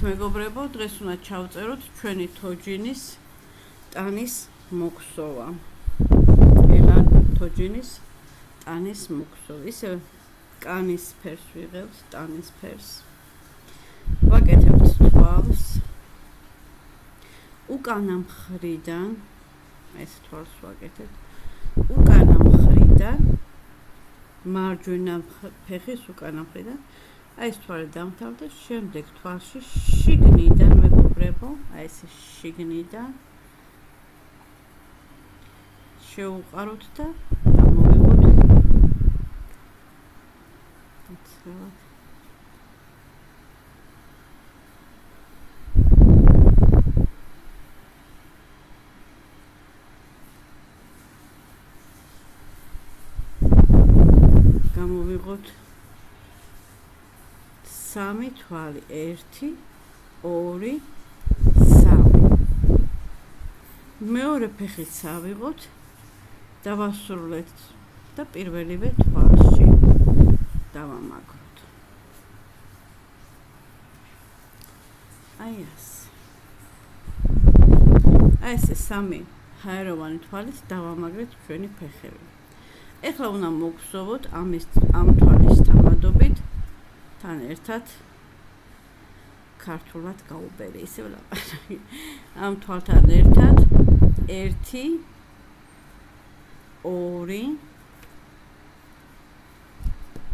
მეგობრებო, დღეს უნდა ჩავწეროთ ჩვენი თოჯინის ტანის მოქსოვა. ეხლა თოჯინის ტანის მოქსოვა. ისე კანის ფერს ვიღებთ, ტანის ფერს. ვაკეთებთ თვალს. უკანა მხრიდან, ეს თვალს ვაკეთებთ. უკანა მხრიდან, მარჯვენა ფეხის უკანა მხრიდან აი ეს თვალი დამთავრდა, შემდეგ თვალში შიგნიდან მეგობრებო, აი ეს შიგნიდან შევუყაროთ და გამოვიღოთ მცველად. გამოვიღოთ 3 თვალი, 1, 2, 3. მეორე ფეხიც ავიღოთ, დავასრულეთ და პირველივე თვალში დავამაგროთ. აი ასე. აი ესე 3 ჰაეროვანი თვალით დავამაგრეთ ჩვენი ფეხები. ეხლა უნდა მოგხსოვოთ ამ თვალის თამადობით თან ერთად ქართულად გაუბერე, ისე ვლაპარაკი. ამ თვალთან ერთად 1, 2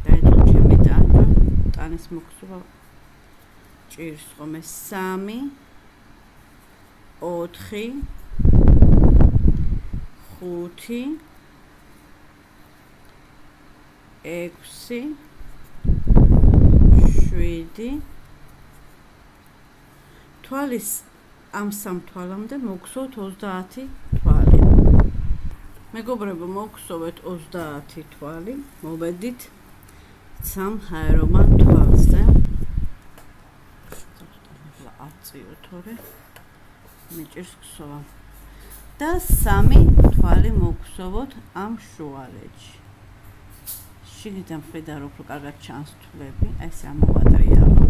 დაიწყო ჩემი ტანის მოხსოვა ჭირს ხოლმე 3, 4, 5, 6, 7 თვალის ამ 3 თვალამდე მოგხსოვთ 30 თვალი. მეგობრებო, მოგხსოვეთ 30 თვალი, მოვედით 3 ჰაეროვან თვალზე. აწიო თორე მეჭირს ხსოვა. და 3 თვალი მოგხსოვოთ ამ შუალედში. შიგნიდან მხრიდან რო კარგად ჩანს თვლები, აი ესე ამოვატრიალოთ.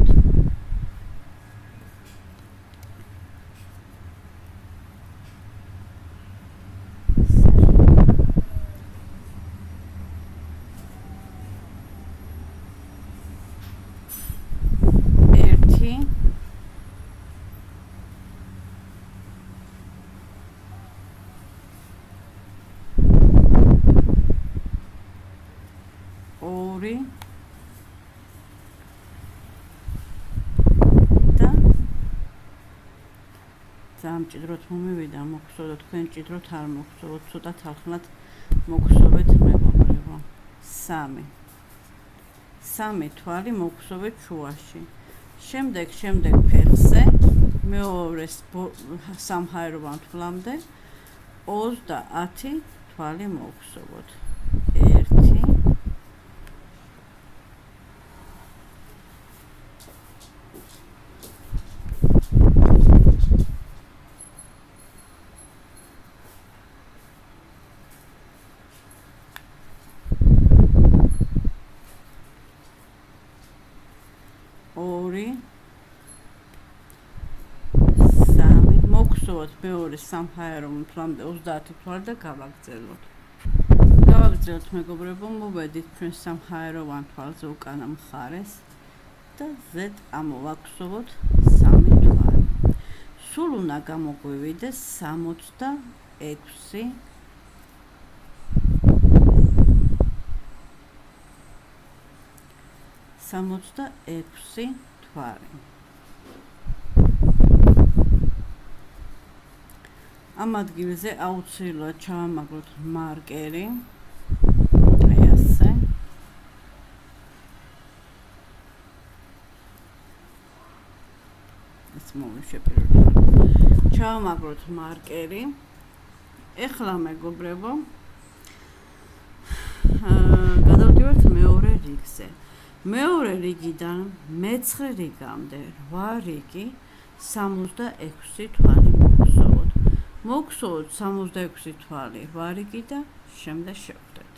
ძალიან მჭიდროდ მომივიდა, მოგხსოვოთ, თქვენ მჭიდროდ არ მოგხსოვოთ, ცოტა თალხნად მოგხსოვეთ მეგობრებო. 3 თვალი მოგხსოვეთ შუაში. შემდეგ ფეხზე მეორე 3 ჰაეროვან თვლამდე 30 თვალი მოგხსოვოთ. 1, 2, 3 მოგხსოვოთ მეორე 3 ჰაეროვან თვლამდე 30 თვალი და გავაგრძელოთ. მეგობრებო, მოვედით ჩვენ 3 ჰაეროვან თვალზე უკანა მხარეს და ზედ ამოვაგზავნოთ 3 თვალი. სულ უნდა გამოგვივიდეს 66 თვალი. ამ ადგილზე აუცილებლად ჩავამაგროთ მარკერი. აი ასე. ეს მოვიშეპიროთ. ჩავამაგროთ მარკერი. ეხლა მეგობრებო, გადავდივართ მეორე რიგზე. მეორე რიგიდან მე-9 რიგამდე 8 რიგი 66 თვალი მოგხსოვოთ. მოგხსოვოთ 66 თვალი 8 რიგი და შემდეგ შევხვდეთ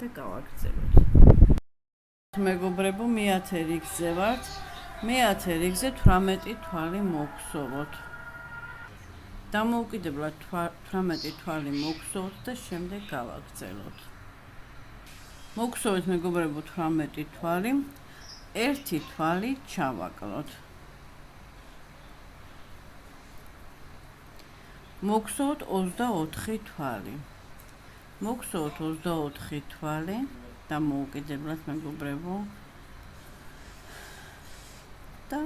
და გავაგრძელოთ. მეგობრებო, მე-10 რიგზე ვართ. მე-10 რიგზე 18 თვალი მოგხსოვოთ. დამოუკიდებლად 18 თვალი მოგხსოვოთ და შემდეგ გავაგრძელოთ. მოგხსოვეთ მეგობრებო 18 თვალი, ერთი თვალი ჩავაკლოთ. მოგხსოვოთ 24 თვალი. მოგხსოვოთ 24 თვალი დამოუკიდებლად მეგობრებო და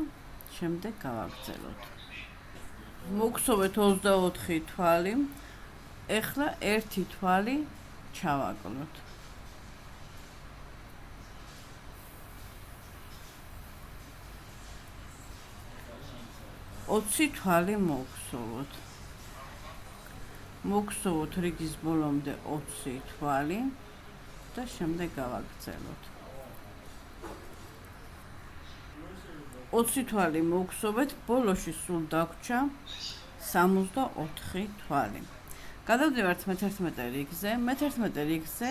შემდეგ გავაგრძელოთ. მოგხსოვეთ 24 თვალი, ეხლა ერთი თვალი ჩავაკლოთ. ოცი თვალი მოგხსოვოთ. მოგხსოვოთ რიგის ბოლომდე 20 თვალი და შემდეგ გავაგრძელოთ. 20 თვალი მოგხსოვეთ, ბოლოში სულ დაგვრჩა 64 თვალი. გადავდივართ მე-11 რიგზე. მე-11 რიგზე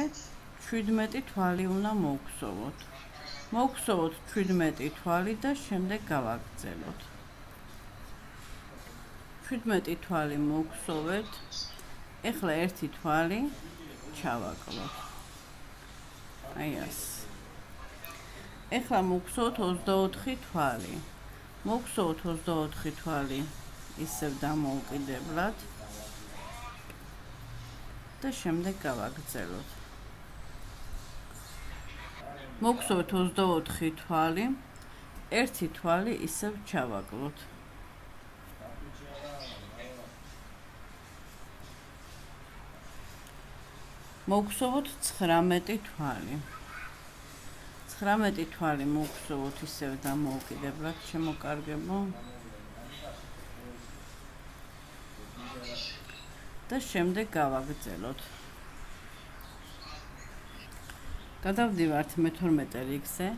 17 თვალი უნდა მოგხსოვოთ. მოგხსოვოთ 17 თვალი და შემდეგ გავაგრძელოთ. 17 თვალი მოგხსოვეთ, ეხლა ერთი თვალი ჩავაკლოთ. აი ასე. ეხლა მოგხსოვოთ 24 თვალი. მოგხსოვოთ 24 თვალი ისევ დამოუკიდებლად და შემდეგ გავაგრძელოთ. მოგხსოვოთ 24 თვალი, ერთი თვალი ისევ ჩავაკლოთ. მოგხსოვოთ 19 თვალი. 19 თვალი მოგხსოვოთ ისევ დამოუკიდებლად, შემოკარგებო. და შემდეგ გავაგრძელოთ. გადავდივართ მე-12 რიგზე.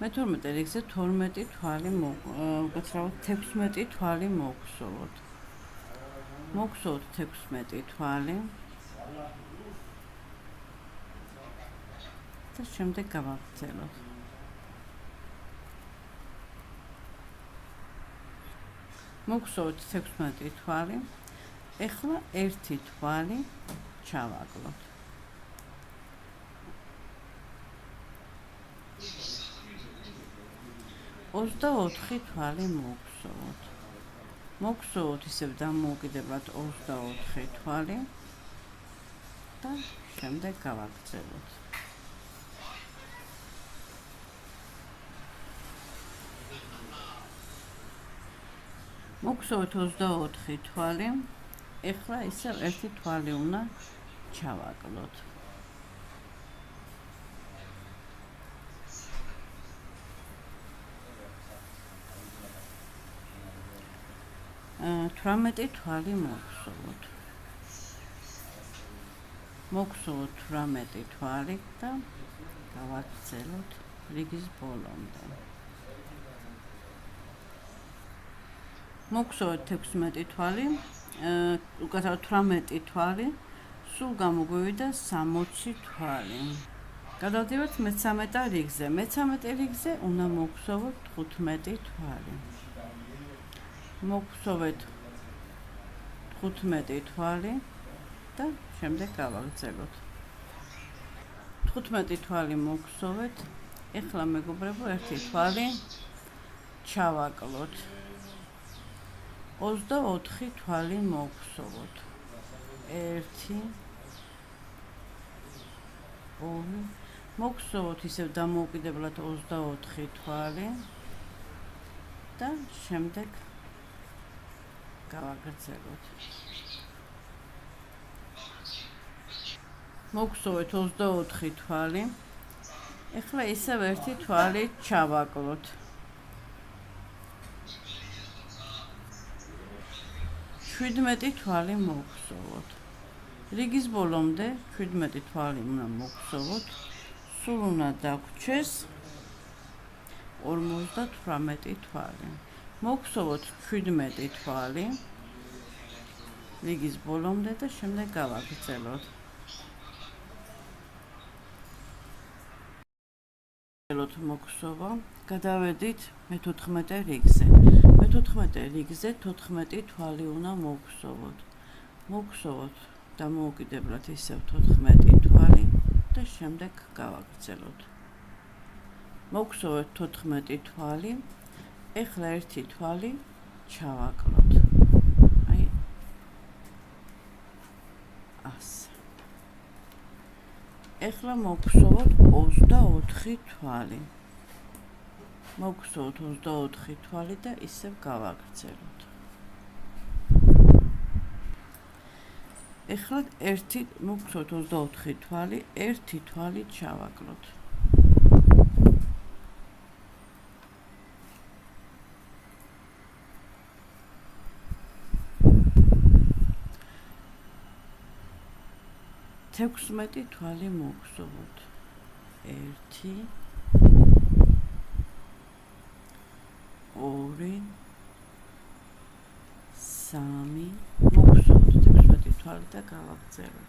მე-12 რიგზე 12 თვალი უკაცრავად 16 თვალი მოგხსოვოთ. მოგხსოვოთ 16 თვალი და შემდეგ გავაგრძელოთ. მოგხსოვოთ 16 თვალი, ეხლა ერთი თვალი ჩავაკლოთ. ოცდაოთხი თვალი მოგხსოვოთ. მოგხსოვოთ ისევ დამოუკიდებლად 24 თვალი და შემდეგ გავაგრძელოთ. მოგხსოვოთ 24 თვალი, ეხლა ისევ ერთი თვალი უნდა ჩავაკლოთ. თვრამეტი თვალი მოგხსოვოთ. მოგხსოვოთ 18 თვალი და გავაგრძელოთ რიგის ბოლომდე. მოგხსოვოთ 16 თვალი, უკაცრავად 18 თვალი, სულ გამოგვივიდა 60 თვალი. გადავდივართ მე-13 რიგზე. მე-13 რიგზე უნდა მოგხსოვოთ 15 თვალი. მოგხსოვეთ 15 თვალი და შემდეგ გავაგრძელოთ. 15 თვალი მოგხსოვეთ, ეხლა მეგობრებო ერთი თვალი ჩავაკლოთ. 24 თვალი მოგხსოვოთ. 1 2 მოგხსოვოთ ისევ დამოუკიდებლად 24 თვალი და შემდეგ გავაგრძელოთ. მოგხსოვეთ 24 თვალი, ეხლა ისევ ერთი თვალი ჩავაკლოთ. 17 თვალი მოგხსოვოთ. რიგის ბოლომდე 17 თვალი უნდა მოგხსოვოთ, სულ უნდა დაგვრჩეს 58 თვალი. მოგხსოვოთ 17 თვალი რიგის ბოლომდე და შემდეგ გავაგრძელოთ. მოგვსოვოთ მოგვსოვა, გადავედით მე-14 რიგზე. მე-14 რიგზე 14 თვალი უნდა მოგვსოვოთ. მოგვსოვოთ დამოუკიდებლად ისევ 14 თვალი და შემდეგ გავაგრძელოთ. მოგვსოვოთ 14 თვალი, ეხლა ერთი თვალი ჩავაკლოთ. აი ასე. ეხლა მოგვსოვოთ 24 თვალი. მოგვსოვოთ 24 თვალი და ისევ გავაგრძელოთ. ეხლა ერთი მოგვსოვოთ 24 თვალი, ერთი თვალი ჩავაკლოთ. თექვსმეტი თვალი მოგვსოვოთ. 1 2 3 მოგვსოვოთ 16 თვალი და გავაგრძელოთ.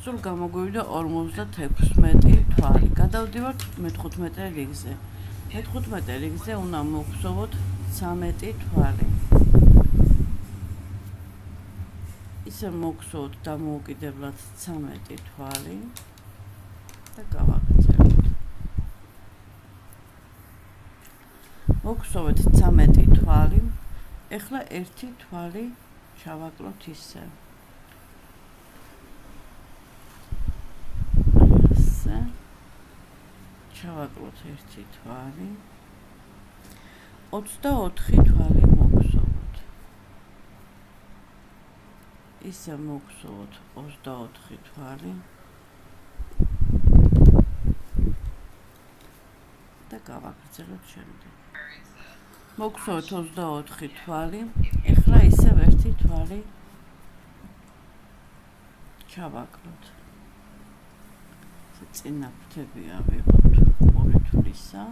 სულ გამოგვივიდა 56 თვალი. გადავდივართ მე-15 რიგზე. მე-15 რიგზე უნდა მოგვსოვოთ 13 თვალი. ისე მოგვსოვოთ დამოუკიდებლად 13 თვალი და გავაგრძელოთ. მოგვსოვოთ 13 თვალი. ეხლა ერთი თვალი ჩავაკლოთ ისე. ასე. ჩავაკლოთ ერთი თვალი. 24 თვალი მოგვსოვოთ. ისე მოგვსოვოთ 24 თვალი და გავაგრძელოთ შემდეგ. მოგვსოვოთ 24 თვალი, ეხლა ისევ ერთი თვალი ჩავაკლოთ. წინა ფრთები ავიღოთ 2 თვლისა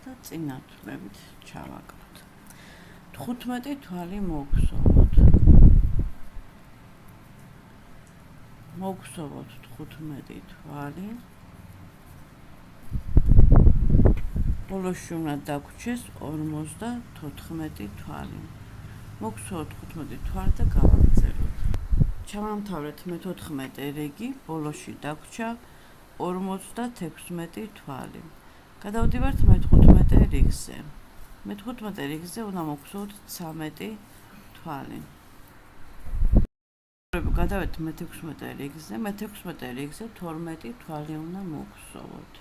და წინა თვლებით ჩავაკლოთ. 15 თვალი მოგვსოვოთ. მოგვსოვოთ 15 თვალი. ბოლოში უნდა დაგვრჩეს 54 თვალი. მოგვსოვოთ 15 თვალი და გავაგრძელოთ. ჩავამთავრეთ მე-14 რიგი, ბოლოში დაგვრჩა 56 თვალი. გადავდივართ მე-15 რიგზე. მე-15 რიგზე უნდა მოგვსოვოთ 13 თვალი. გადავედით მე-16 რიგზე. მე-16 რიგზე 12 თვალი უნდა მოგვსოვოთ.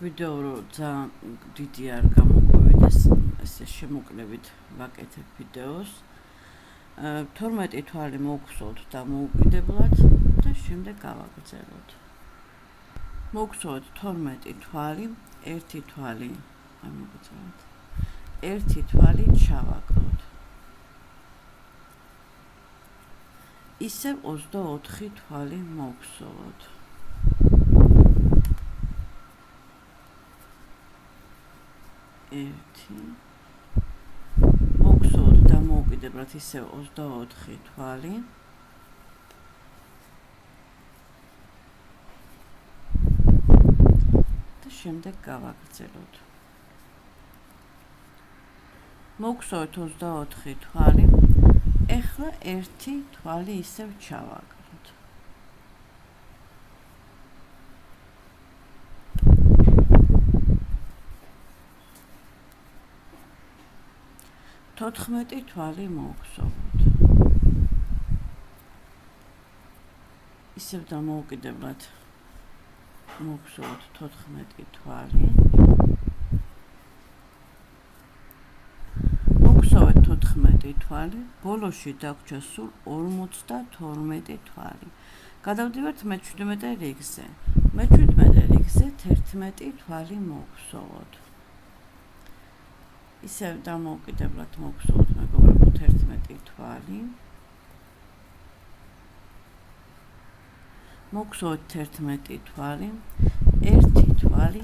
ვიდეო ძალიან დიდი არ გამოგვივიდეს, ესე შემოკლებით ვაკეთებ ვიდეოს. 12 თვალი მოგვსოვოთ დამოუკიდებლად და შემდეგ გავაგრძელოთ. მოგვსოვოთ 12 თვალი, ერთი თვალი მოგწევთ. ერთი თვალი ჩავაკლოთ. ისევ 24 თვალი მოგვსოვოთ. ერთი მოგვსოვოთ დამოუკიდებლად ისევ 24 თვალი. და შემდეგ გავაგრძელოთ. მოგვსოვოთ 24 თვალი. ეხლა ერთი თვალი ისევ ჩავაკლოთ. თოთხმეტი თვალი მოგვსოვოთ. ისევ დამოუკიდებლად მოგვსოვოთ 14 თვალი. მოგვსოვოთ 14 თვალი, ბოლოში დაგვრჩა სულ 52 თვალი. გადავდივართ მე-17 რიგზე. მე-17 რიგზე 11 თვალი მოგვსოვოთ. ისევ დამოუკიდებლად მოგვსოვოთ მეგობრებო 11 თვალი. მოგვსოვოთ 11 თვალი, ერთი თვალი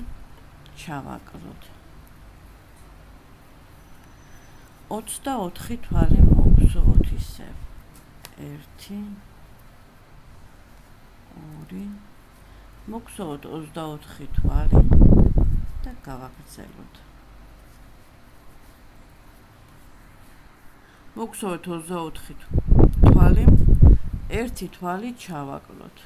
ჩავაკლოთ. 24 თვალი მოგვსოვოთ ისევ. 1 2 მოგხსოვოთ 24 თვალი და გავაგრძელოთ. მოგხსოვოთ 24 თვალი, ერთი თვალი ჩავაკლოთ.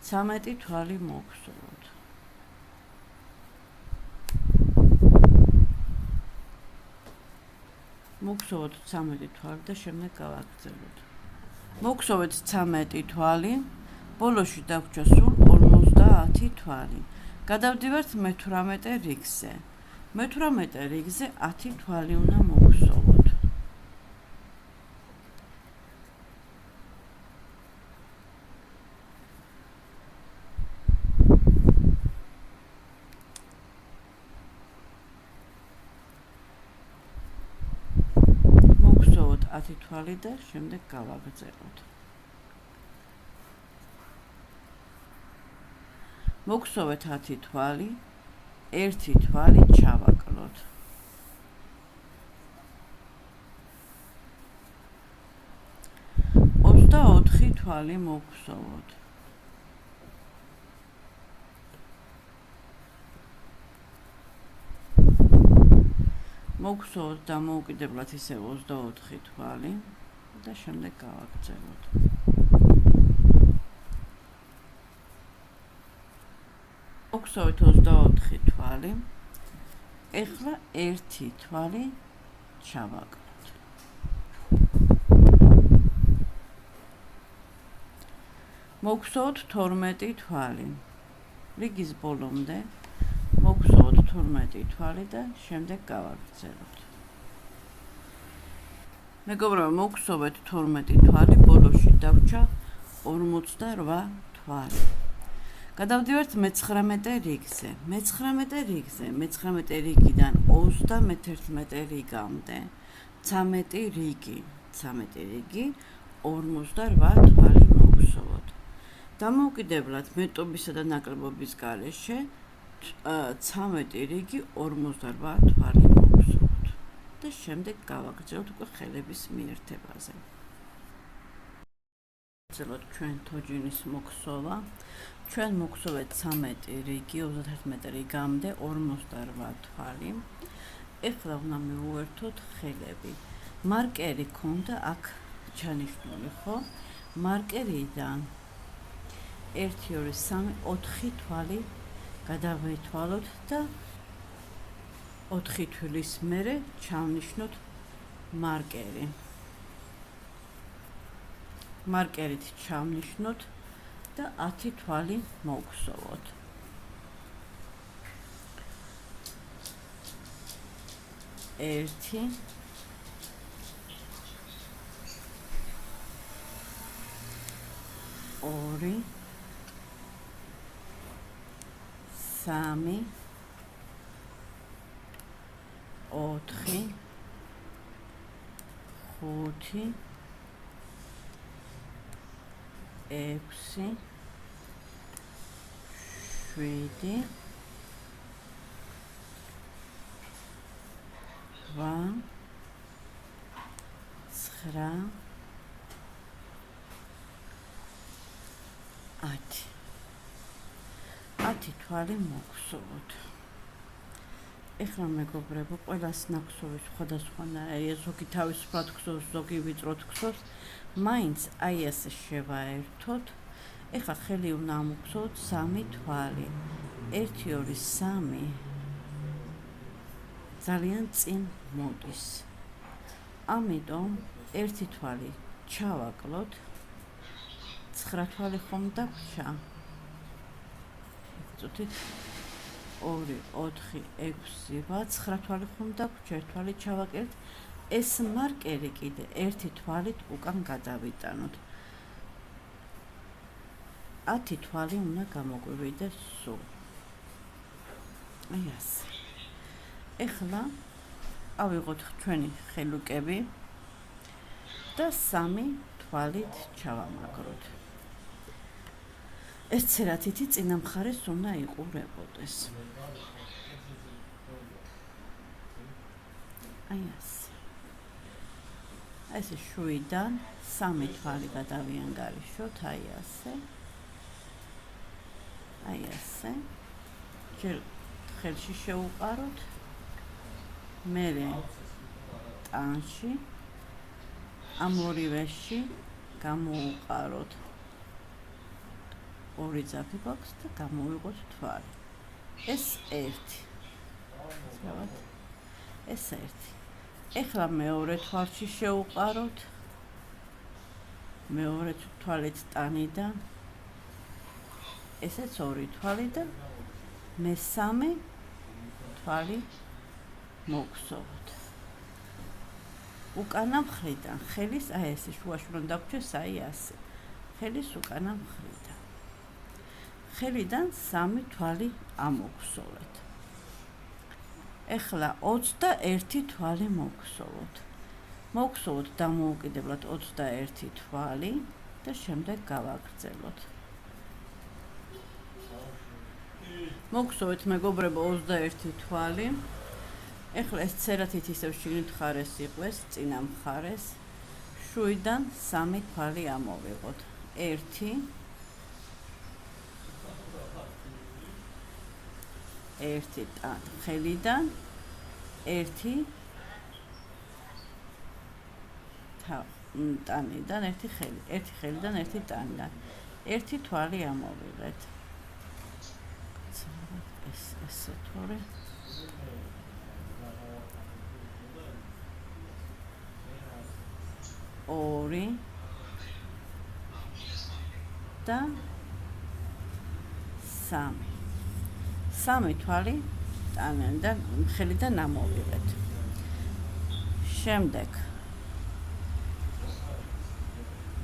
ცამეტი თვალი მოგხსოვოთ. მოგხსოვოთ 13 თვალი და შემდეგ გავაგრძელოთ. მოგხსოვეთ 13 თვალი, ბოლოში დაგვრჩა სულ 50 თვალი. გადავდივართ მე-18 რიგზე. მე-18 რიგზე 10 თვალი უნდა მოგხსოვოთ. მოგხსოვოთ 10 თვალი და შემდეგ გავაგრძელოთ. მოგხსოვეთ 10 თვალი, ერთი თვალი ჩავაკლოთ. ოცდაოთხი თვალი მოგხსოვოთ. მოგხსოვოთ დამოუკიდებლად ისევ 24 თვალი და შემდეგ გავაგრძელოთ. მოგხსოვეთ 24 თვალი, ეხლა ერთი თვალი ჩავაკლოთ. მოგხსოვოთ 12 თვალი, რიგის ბოლომდე მოგხსოვოთ 12 თვალი და შემდეგ გავაგრძელოთ. მეგობრებო, მოგხსოვეთ 12 თვალი, ბოლოში დავრჩა 48 თვალი. გადავდივართ მე-19 რიგზე. მე-19 რიგიდან 31 რიგამდე 13 რიგი 48 თვალი მოგხსოვოთ. დამოუკიდებლად მეტობისა და ნაკლებობის გარეშე 13 რიგი 48 თვალი მოგხსოვოთ და შემდეგ გავაგრძელოთ უკვე ხელების მიერთებაზე. გავაგრძელოთ ჩვენ თოჯინის მოგხსოვა. ჩვენ მოგხსოვეთ 13 რიგი 31 რიგამდე 48 თვალი. ეხლა უნდა მივუერთოთ ხელები. მარკერი ქონდა აქ ჩანიშნული, ხო? მარკერიდან 1 2 3 4 თვალი გადავეთვალოთ და 4 თვლის მერე ჩავნიშნოთ მარკერი. მარკერით ჩავნიშნოთ და 10 თვალი მოგხსოვოთ. ერთი, ორი, სამი, 4, 5, 6, 7, 8, 9, 10 თვალი მოგხსოვოთ. ეხლა მეგობრებო, ყველას ნახსოვის სხვადასხვანაირია, ზოგი თავისუფლად გხსოვს, ზოგი ვიწროდ გხსოვს, მაინც აი ასე შევაერთოთ. ეხლა ხელი უნდა მოგხსოვოთ 3 თვალი. 1 2 3 ძალიან წინ მოდის. ამიტომ ერთი თვალი ჩავაკლოთ. 9 თვალი ხომ დაგვრჩა? წუთით 2 4 6 8 9 თვალი ხომ დაგვრჩა? ერთ თვალი ჩავაკელთ. ეს მარკერი კიდე ერთი თვალით უკან გადავიტანოთ. 10 თვალი უნდა გამოგვივიდეს სულ. აი ასე. ეხლა ავიღოთ ჩვენი ხელუკები და 3 თვალით ჩავამაგროთ. ეს ცერათითი წინა მხარეს უნდა იყურებოდეს. აი ასე. ესე 7-დან 3 თვალი გადავიან გარიშოთ, აი ასე. აი ასე. ჯერ ხელში შევუყაროთ. მერე ტანში ამ ორივეში გამოვუყაროთ ორი ძაფი გვაქვს და გამოვიღოთ თვალი. ეს 1. ცალად. ეს 1. ეხლა მეორე თვალში შევუყაროთ. მეორე თვალით ტანიდან. ესეც 2 თვალი და მესამე თვალი მოგსოვოთ. უკანა მხრიდან ხელის აი ესე შუაში რომ დაგვრჩეს აი ასე. ხელის უკანა მხრიდან. ხელიდან 3 თვალი ამოგსოვეთ. ეხლა 21 თვალი მოგსოვოთ. მოგსოვოთ დამოუკიდებლად 21 თვალი და შემდეგ გავაგრძელოთ. მოგსოვეთ მეგობრებო 21 თვალი. ეხლა ეს ცერათით ისევ შიგნით მხარეს იყვეს, წინა მხარეს. 7-დან 3 თვალი ამოვიღოთ. 1 ხელიდან 1 ტანიდან 1 ხელი, 1 ხელიდან 1 ტანიდან 1 თვალი ამოვიღეთ. ესე თორე ორი და 3 თვალი ტანიდან ხელიდან ამოვიღეთ. შემდეგ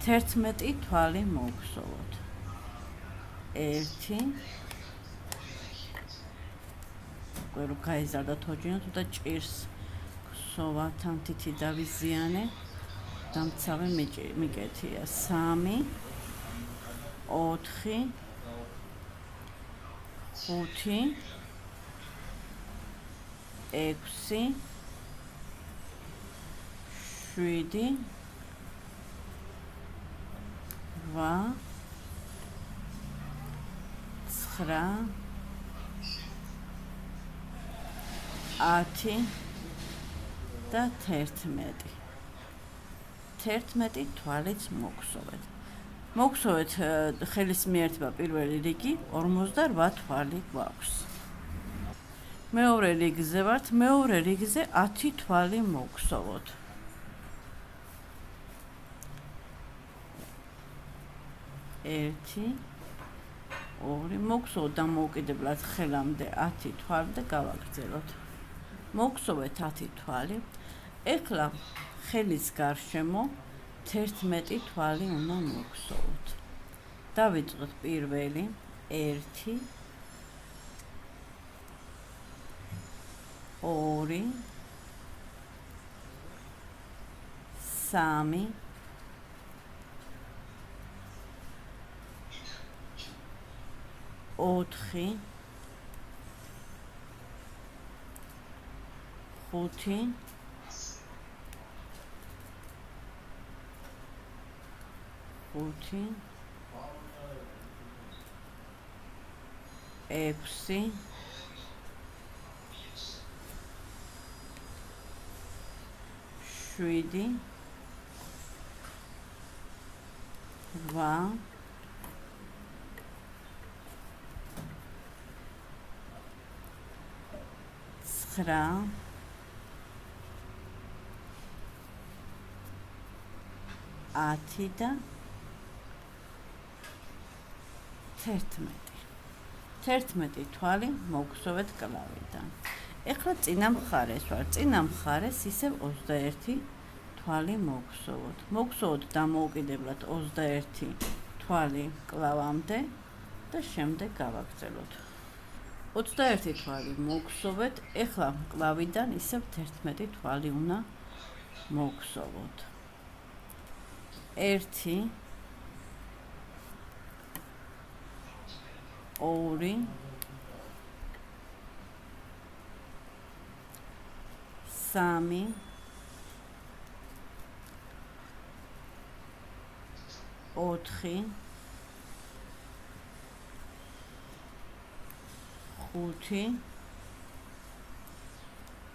11 თვალი მოგსოვოთ. 1 რო გაიზარდა თოჯინა თუ და ჭირს გსოვათან თითი დავიზიანე დამცავი მიკეთია. 3 4 5 6 7 8 9 10 და 11. 11 თვალიც მოგსოვეთ. მოგსოვეთ ხელის მიერთება პირველი რიგი 48 თვალი გვაქვს. მეორე რიგზე ვართ, მეორე რიგზე 10 თვალი მოგსოვოთ. 1 2 მოგსოვოთ დამოუკიდებლად ხელამდე 10 თვალი და გავაგრძელოთ. მოგსოვეთ 10 თვალი. ეხლა ხელის გარშემო 11 თვალი უნდა მოგსოვოთ. დავიწყოთ პირველი 1 2 3 4 5 6 7 8 9 10 და 11 თვალი მოგსოვეთ კლავიდან. ეხლა წინა მხარეს ვარ. წინა მხარეს ისევ 21 თვალი მოგსოვოთ. მოგსოვოთ დამოუკიდებლად 21 თვალი კლავამდე და შემდეგ გავაგრძელოთ. 21 თვალი მოგსოვეთ. ეხლა კლავიდან ისევ 11 თვალი უნდა მოგსოვოთ. 1 2 3 3 4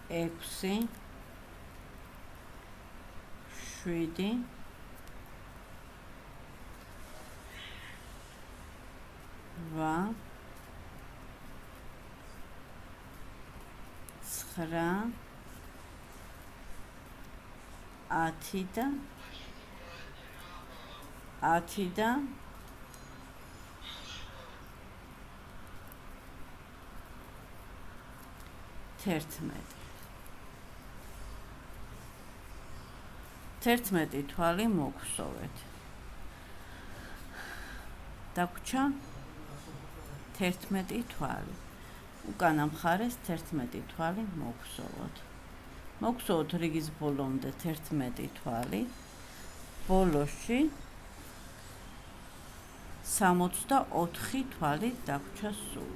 5 6 7 8 9 10 და 11 თვალი მოგხსოვეთ. დაგვრჩა 11 თვალი. უკანა მხარეს 11 თვალი მოგხსოვოთ. მოგხსოვოთ რიგის ბოლომდე 11 თვალი. ბოლოში 64 თვალი დაგვრჩა სულ.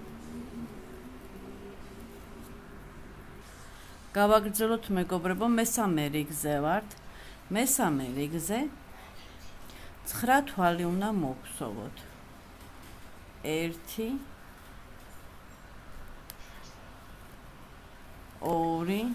გავაგრძელოთ მეგობრებო, მესამე რიგზე ვართ. მესამე რიგზე 9 თვალი უნდა მოგხსოვოთ. 1 2 3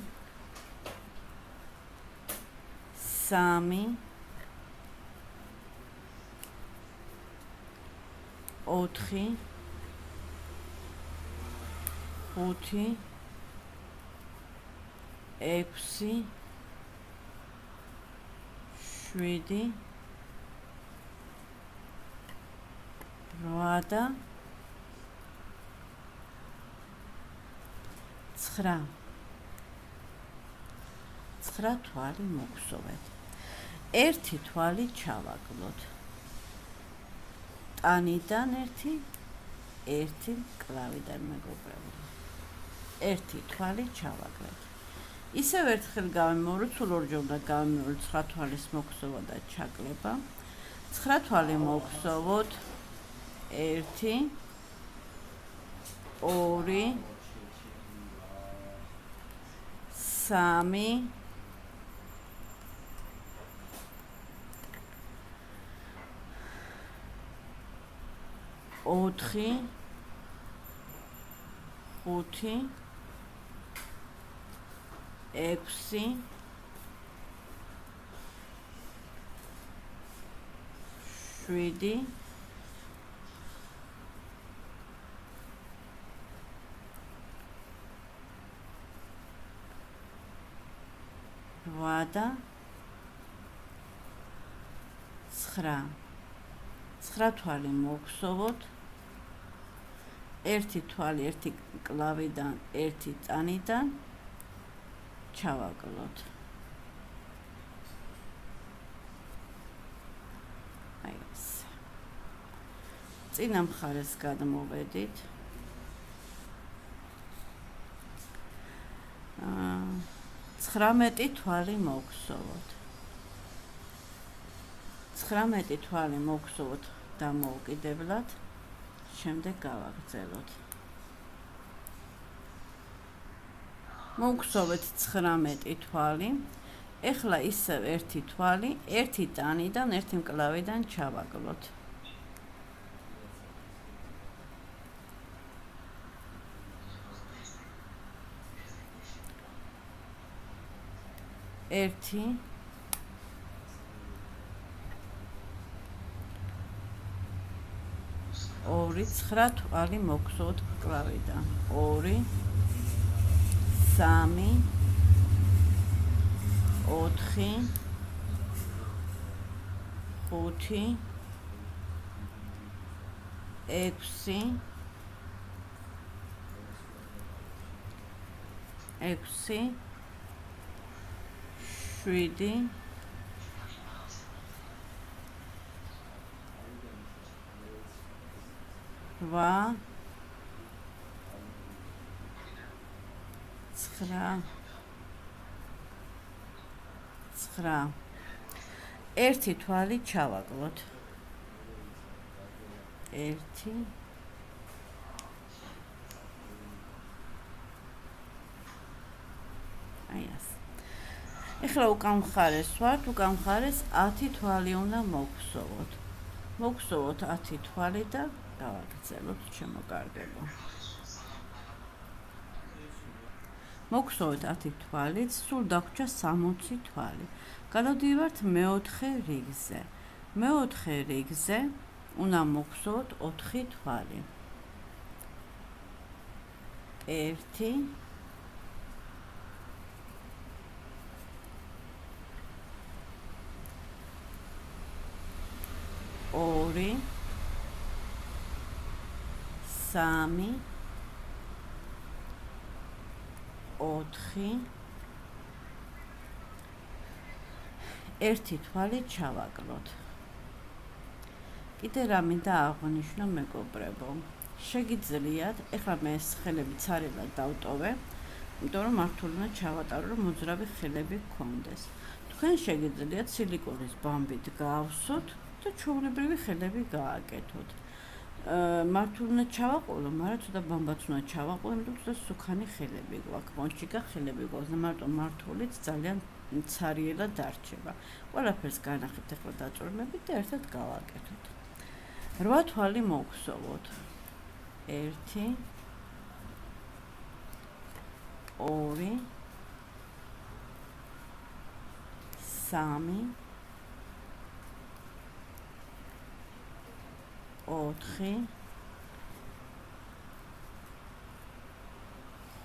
4 5 6 7 8 და 9 თვალი მოგხსოვეთ. 1 თვალი ჩავაგლოთ. ტანიდან 1 კლავიდან მეგობრებო. 1 თვალი ჩავაგლეთ. ისევ ერთხელ გავიმეოროთ, სულ ორჯერ უნდა გავიმეოროთ 9 თვალის მოგხსოვა და ჩაკლება. 9 თვალი მოგხსოვოთ. 1 2 3 4 5 6 7 8 და 9 თვალი მოგხსოვოთ. 1 თვალი 1 კლავიდან 1 ტანიდან ჩავაგლოთ. აი ეს. წინა მხარეს გადმოვედით. 19 თვალი მოგხსოვოთ. 19 თვალი მოგხსოვოთ დამოუკიდებლად. შემდეგ გავაგრძელოთ. მოგხსოვეთ 19 თვალი. ეხლა ისევ 1 თვალი 1 ტანიდან 1 მკლავიდან ჩავაგლოთ. 1 2 9 თვალი მოგხსოვოთ კლავიდან. 2 3 4 5 6 7 8 9 1 თვალი ჩავაგლოთ. 1 აი ეს. ეხლა უკან მხარეს ვართ, უკან მხარეს 10 თვალი უნდა მოგხსოვოთ. მოგხსოვოთ 10 თვალი და გავაგრძელოთ ჩემო კარგებო. მოგხსოვოთ 10 თვალით, სულ დაგვრჩა 60 თვალი. გადავდივართ მეოთხე რიგზე. მეოთხე რიგზე უნდა მოგხსოვოთ 4 თვალი. 1 2 3 4 1 თვალი ჩავაკლოთ. კიდე რა მინდა აღვნიშნო მეგობრებო. შეგიძლიათ, ეხლა მე ეს ხელები ცარიელად დავტოვე, იმიტომ რომ მართული უნდა ჩავატარო, რომ მოძრავი ხელები გქონდეს. თქვენ შეგიძლიათ სილიკონის ბამბით გაავსოთ და ჩვეულებრივი ხელები გააკეთოთ. მართული უნდა ჩავაყოლო, მაგრამ ცოტა ბამბაც უნდა ჩავაყოლო, იმიტომ რომ ცოტა სუქანი ხელები გვაქვს, მონჩიკა ხელები გვაქვს და მარტო მართულიც ძალიან ცარიელად დარჩება. ყველაფერს განახებთ ეხლა დაწვრილებით და ერთად გავაკეთოთ. 8 თვალი მოგხსოვოთ. 1 2 3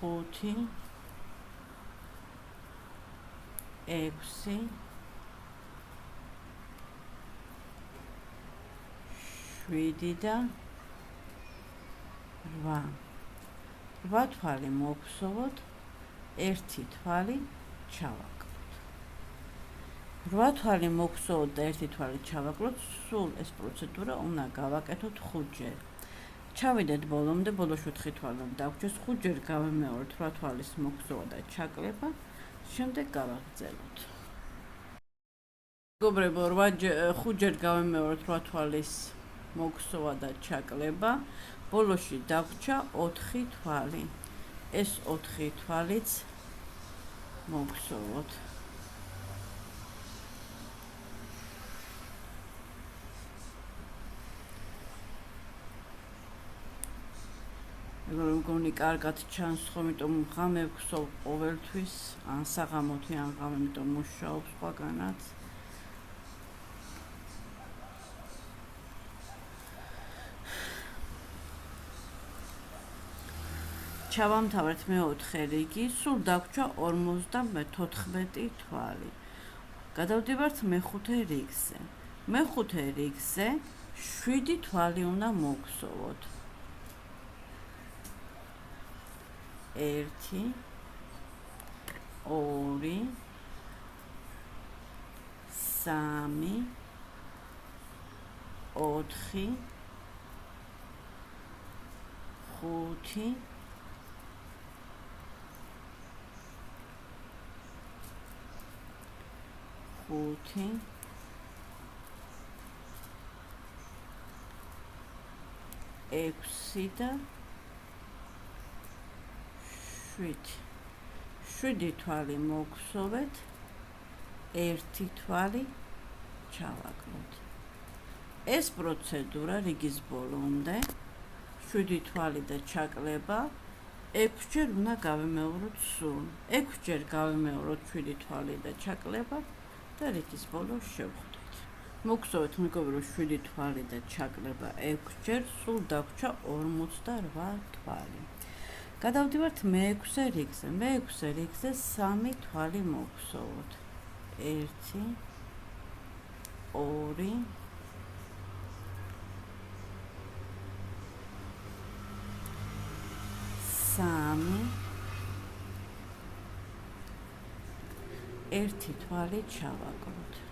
4 5 6 7 და 8. 8 თვალი მოგხსოვოთ, 1 თვალი ჩავაკლოთ. 8 თვალი მოგხსოვოთ და 1 თვალი ჩავაკლოთ, სულ ეს პროცედურა უნდა გავაკეთოთ 5 ჯერ. ჩავიდეთ ბოლომდე, ბოლოს 4 თვალი დაგვრჩეს, 5 ჯერ გავიმეორეთ 8 თვალის მოგხსოვა და ჩაკლება, შემდეგ გავაგრძელოთ. მეგობრებო, 5 ჯერ გავიმეორეთ 8 თვალის მოგხსოვა და ჩაკლება, ბოლოში დაგვრჩა 4 თვალი. ეს 4 თვალიც მოგხსოვოთ. მეგონი კარგად ჩანს ხომ, იმიტომ ღამე ვხსოვ ყოველთვის, ან საღამოთი ან ღამე, იმიტომ მუშაობს სხვაგანაც. ჩავამთავრეთ მეოთხე რიგი, სულ დაგვრჩა 54 თვალი. გადავდივართ მეხუთე რიგზე. მეხუთე რიგზე 7 თვალი უნდა მოგხსოვოთ. 1 2 3 4 5 5 6 და 7 თვალი მოგხსოვეთ, 1 თვალი ჩავაკლოთ. ეს პროცედურა რიგის ბოლომდე 7 თვალი და ჩაკლება 6 ჯერ უნდა გავიმეოროთ სულ. 6 ჯერ გავიმეოროთ 7 თვალი და ჩაკლება და რიგის ბოლოს შევხვდით. მოგხსოვეთ მეგობრებო, 7 თვალი და ჩაკლება 6 ჯერ, სულ დაგვრჩა 48 თვალი. გადავდივართ მეექვსე რიგზე. მეექვსე რიგზე 3 თვალი მოგხსოვოთ. 1 2 3 1 თვალი ჩავაკლოთ.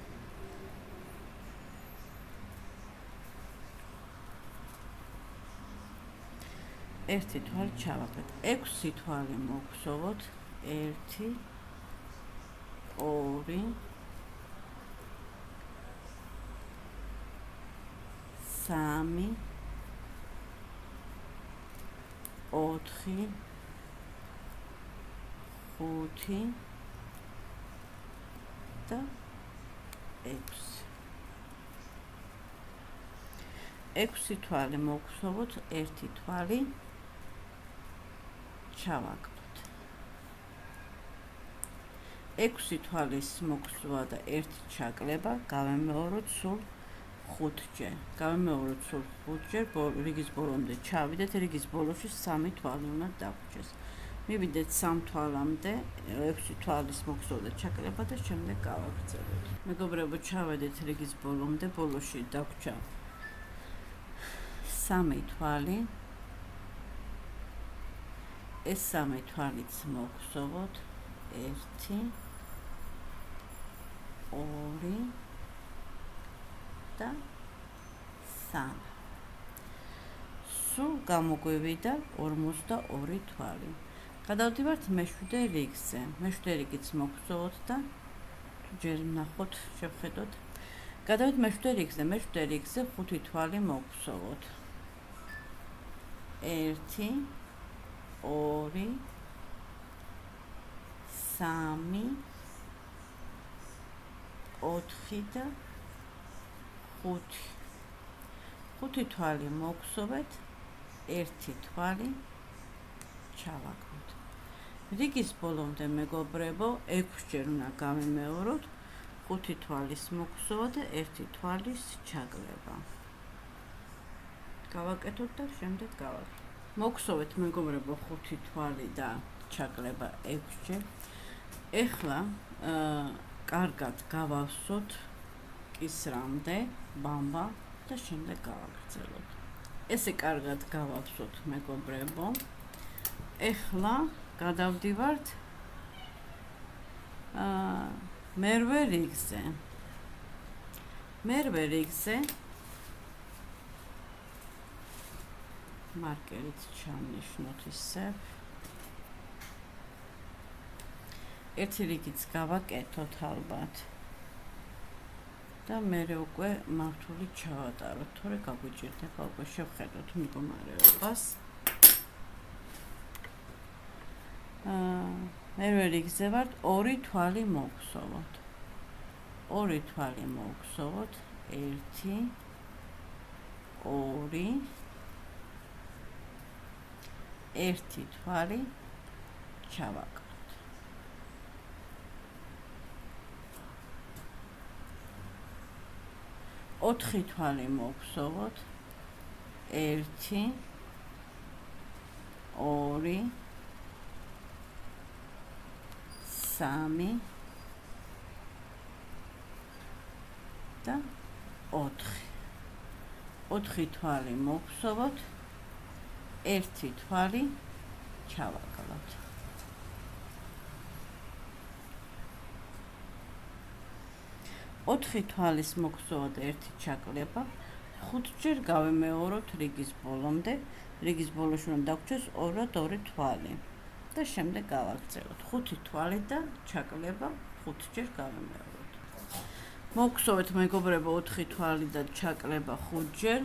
ერთი თვალი ჩავაკლოთ. 6 თვალი მოგხსოვოთ. 1 2 3 4 5 და 6 თვალი მოვგზავნოთ, 1 თვალი ჩავაგდოთ. 6 თვალის მოგზავა და 1 ჩაკლება გავემეოროთ სულ 5-ჯერ. გავემეოროთ სულ 5-ჯერ, რიგის ბოლომდე ჩავიდეთ, რიგის ბოლოში 3 თვალი უნდა დაგვჭირდეს. მივიდეთ 3 თვალამდე, 6 თვალის მოგზავა და ჩაკლება და შემდეგ გავაგრძელოთ. მეგობრებო, ჩავედით რიგის ბოლომდე, ბოლოში დაგვჭა 3 თვალი. ეს 3 თვალიც მოგზავნოთ, 1 2 და 3. სულ გამოგვივიდა 42 თვალი. გადავდივართ მე-7 რიგზე. მე-7 რიგიც მოგზავნოთ და ჯერ ნახოთ, შევხედოთ. გადავიდეთ მე-7 რიგზე. მე-7 რიგზე 5 თვალი მოგზავნოთ. 1 2 3 4 და 5. 5 თვალი მოგზავნეთ, 1 თვალი ჩავაგდოთ. რიგის ბოლომდე მეგობრებო, 6-ჯერ უნდა გავიმეოროთ 5 თვალის მოგზავა და 1 თვალის ჩაკლება. გავაკეთოთ და შემდეგ გავაკეთოთ. მოგზავნეთ მეგობრებო 5 თვალი და ჩაკლება 6-ჯერ. ეხლა კარგად გავავსოთ კისრამდე, ბამბა და შემდეგ გავაგრძელოთ. ესე კარგად გავავსოთ მეგობრებო. ეხლა გადავდივართ მერვე რიგზე. მერვე რიგზე მარკერით ჩავნიშნოთ ისე. ერთი რიგიც გავაკეთოთ ალბათ. და მერე უკვე მართული ჩავატაროთ, თორე გაგვიჭირდება უკვე შევხედოთ მდგომარეობას. მერვე რიგზე ვართ, 2 თვალი მოვგზავნოთ. 2 თვალი მოვგზავნოთ, 1 2 1 თვალი ჩავაგდოთ. 4 თვალი მოვგზავნოთ, 1 2 3 და 4. 4 თვალი მოვგზავნოთ, 1 თვალი ჩავაგდოთ. 4 თვალის მოგზავა და 1 ჩაკლება 5-ჯერ გავემეოროთ რიგის ბოლომდე. რიგის ბოლოში უნდა დაგვჭირდეს 2 თვალი და შემდეგ გავაგრძელოთ. 5 თვალი და ჩაკლება 5-ჯერ გავემეოროთ. მოგზავნეთ მეგობრებო 4 თვალი და ჩაკლება 5-ჯერ,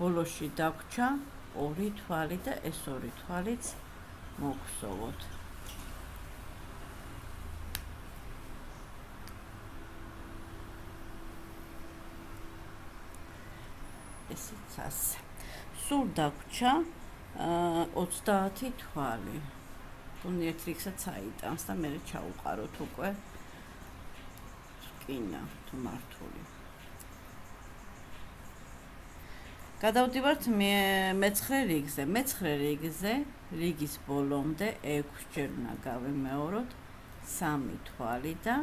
ბოლოში დაგვჭა 2 თვალი და ეს 2 თვალიც მოგზავნოთ. ესეც ასე. სულ დაგვჭა 30 თვალი. თუნდაც ერთ რიგსაც აიტანს და მე ჩაუყაროთ უკვე რკინა თუ მართული. გადავდივართ მე-9 რიგზე. მე-9 რიგზე რიგის ბოლომდე 6-ჯერ უნდა გავიმეოროთ 3 თვალი და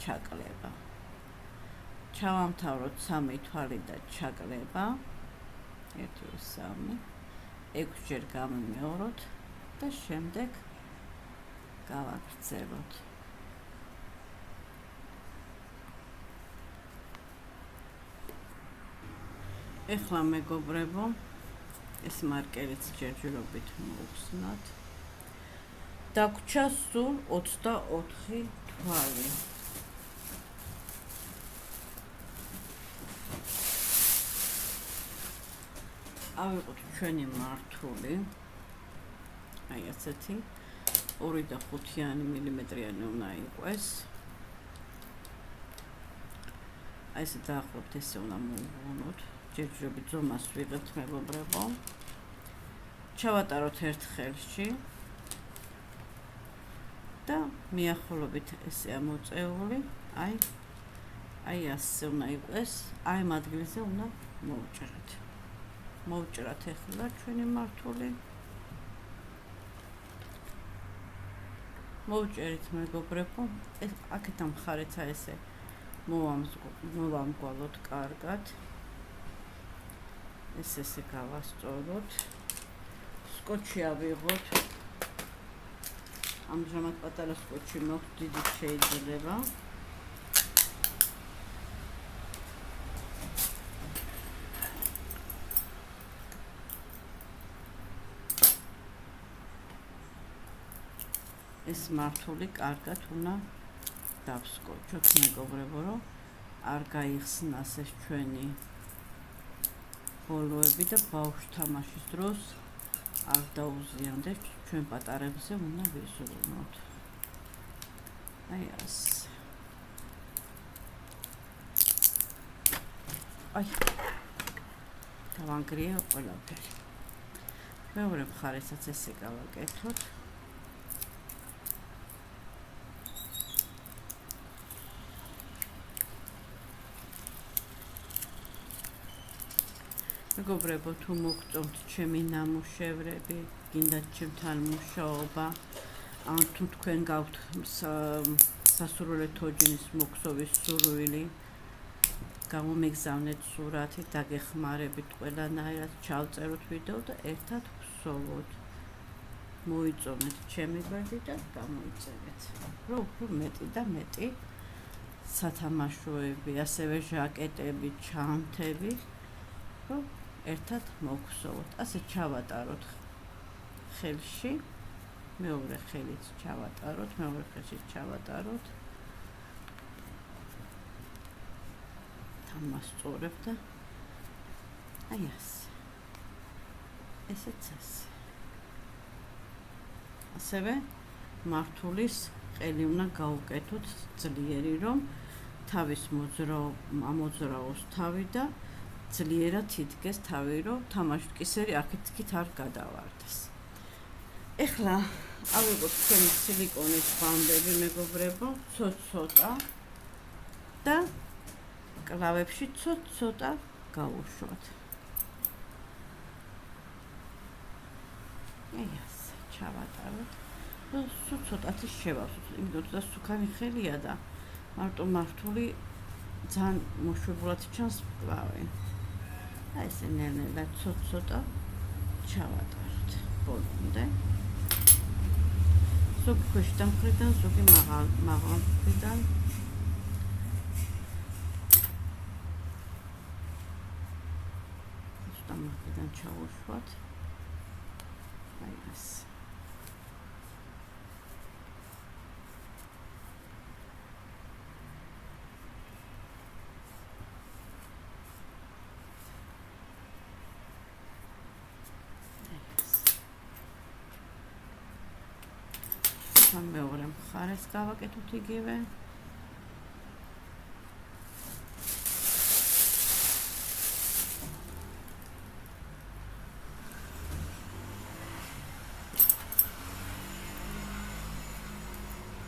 ჩაკლება. ჩავამთავროთ 3 თვალი და ჩაკლება. 1 2 3 6-ჯერ გავიმეოროთ და შემდეგ გავაგრძელოთ. ეხლა მეგობრებო, ეს მარკერიც ჯერჯერობით მოვხსნათ. დაგვჭა სულ 24 თვალი. ავიღოთ ჩვენი მართული. აი ასეთი 2 და 5 მილიმეტრიანი უნდა იყოს. აი ესე დაახლოებით ესე უნდა მოვუღუნოთ. ჯერჯერობით ზომას ვიღებთ მეგობრებო. ჩავატაროთ ერთ ხელში და მიახლოებით ესეა მოწეული. აი ასე უნდა იყოს. აი ამ ადგილზე უნდა მოვჭრათ. მოვჭრათ ახლა ჩვენი მართული. მოვჭერით მეგობრებო. ეს აქედან მხარეცა ესე მოვამგვალოთ კარგად. ესე გავასწოროთ. სკოჩი ავიღოთ. ამჟამად პატარა სკოჩი მაქვს, დიდი შეიძლება. ეს მართული კარგად უნდა დავსკოჩოთ მეგობრებო, რომ არ გაიხსნას ეს ჩვენი ბოლოები და ბავშვ თამაშის დროს არ დაუზიანდეს. ჩვენ პატარებზე უნდა ვიზრუნოთ. აი ასე. აი. დავანგრია ყველაფერი. მეორე მხარესაც ესე გავაკეთოთ. მეგობრებო, თუ მოგწონთ ჩემი ნამუშევრები, გინდათ ჩემთან მუშაობა, ან თუ თქვენ გაქვთ სასურველე თოჯინის მოქსოვის სურვილი, გამომიგზავნეთ სურათი, დაგეხმარებით ყველანაირად, ჩავწეროთ ვიდეო და ერთად ვსოვოთ. მოიწონეთ ჩემი გვერდი და გამოიწერეთ. რომ უფრო მეტი და მეტი სათამაშოები, ასევე ჟაკეტები, ჩანთები, რომ ერთად მოგხსოვოთ. ასე ჩავატაროთ ხელში, მეორე ხელით ჩავატაროთ, მეორე ხელში ჩავატაროთ. თამასწორებ და აი ასე. ესეც ასე. ასევე მართულის ყელი უნდა გაუკეთოთ ძლიერი, რომ თავის მოძრაოს თავი და ძლიერად იდგეს თავი, რომ თამაშკისერი აქეთ-იქით არ გადავარდეს. ეხლა ავიღოთ თქვენი სილიკონის ბამბები მეგობრებო, ცოტა და კლავებში ცოტა გავუშვათ. აი ასე, ჩავატაროთ. სულ ცოტათი შევავსოთ, იმიტომ რომ სუქანი ხელია და მარტო მართული ძალიან მოშვებულად ჩანს კლავი. აი ესე ნელ-ნელა ცოტა ჩავატაროთ ბოლომდე. ზოგი ქვეშიდან მხრიდან, ზოგი მაღალ მხრიდან. ზუსტად მხრიდან ჩავუშვათ. აი ასე. მეორე მხარეს გავაკეთოთ იგივე.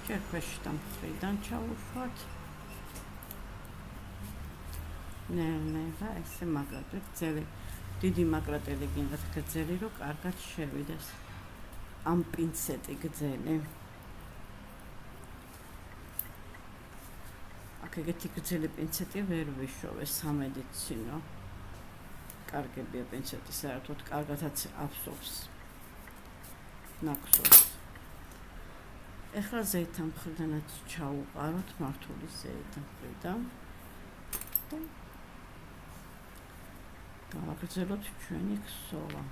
ჯერ ქვეშიდან მხრიდან ჩავუშვათ. ნელა ესე მაგრატეთ ძელი. დიდი მაგრატელი გინდათ გძელი, რომ კარგად შევიდეს. ამ პინცეტი გძელი. ეგეთი გრძელი პინცეტი ვერ ვიშოვე სამედიცინო. კარგებია პინცეტი, საერთოდ კარგადაც აფსობს. ნაქსობს. ეხლა ზეითთან მხრიდანაც ჩაუყაროთ მართული ზეითთან მხრიდან. და გავაგრძელოთ ჩვენი ქსოვა.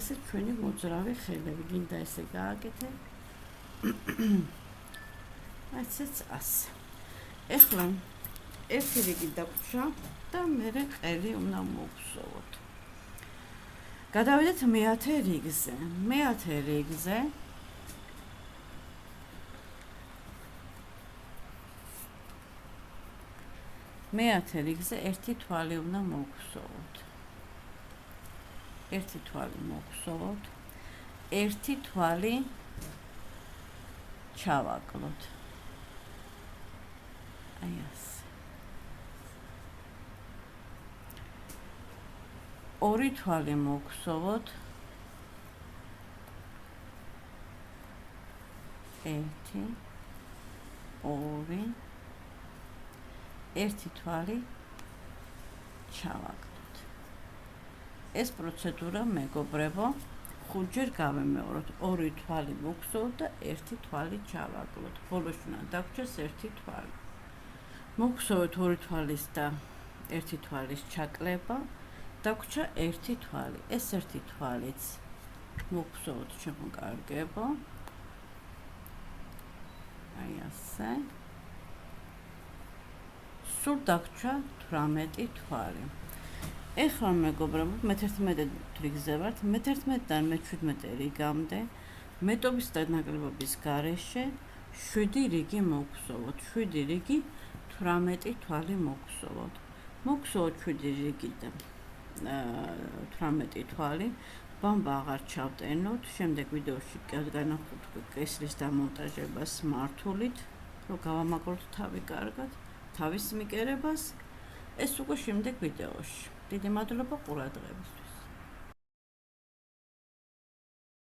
ესე ჩვენი მოძრავი ხელები გინდა ესე გააკეთე. ასეც ასე. ეხლა ერთი რიგი დაგვჭა და მერე ყელი უნდა მოვხსოვოთ. გადავიდეთ მეათე რიგზე. მეათე რიგზე ერთი თვალი უნდა მოვხსოვოთ. ერთი თვალი მოვხსოვოთ. ერთი თვალი ჩავაკლოთ. აი ასე. ორი თვალი მოვხსოვოთ. ერთი, ორი, ერთი თვალი ჩავაკლოთ. ეს პროცედურა მეგობრებო, 5-ჯერ გავემეოროთ. ორი თვალი მოვხსოვოთ და ერთი თვალი ჩავაკლოთ. ბოლოს უნდა დაგვრჩეს ერთი თვალი. მოვხსოვოთ ორი თვალის და ერთი თვალის ჩაკლება. დაგვრჩა ერთი თვალი. ეს ერთი თვალიც მოვხსოვოთ შემოკარგებო. აი ასე. სულ დაგვრჩა 18 თვალი. ეხლა მეგობრებო, მე-11 რიგზე ვართ. მე-11-დან მე-17 რიგამდე მეტობის და ნაკლებობის გარეშე 7 რიგი მოვხსოვოთ. 7 რიგი 18 თვალი მოვხსოვოთ. მოვხსოვოთ 7 რიგი და 18 თვალი. ბამბა აღარ ჩავტენოთ. შემდეგ ვიდეოში განახოთ კესრის დამონტაჟებას მართულით, რომ გავამაგროთ თავი კარგად, თავის მიკერებას. ეს უკვე შემდეგ ვიდეოში. დიდი მადლობა ყურადღებისთვის.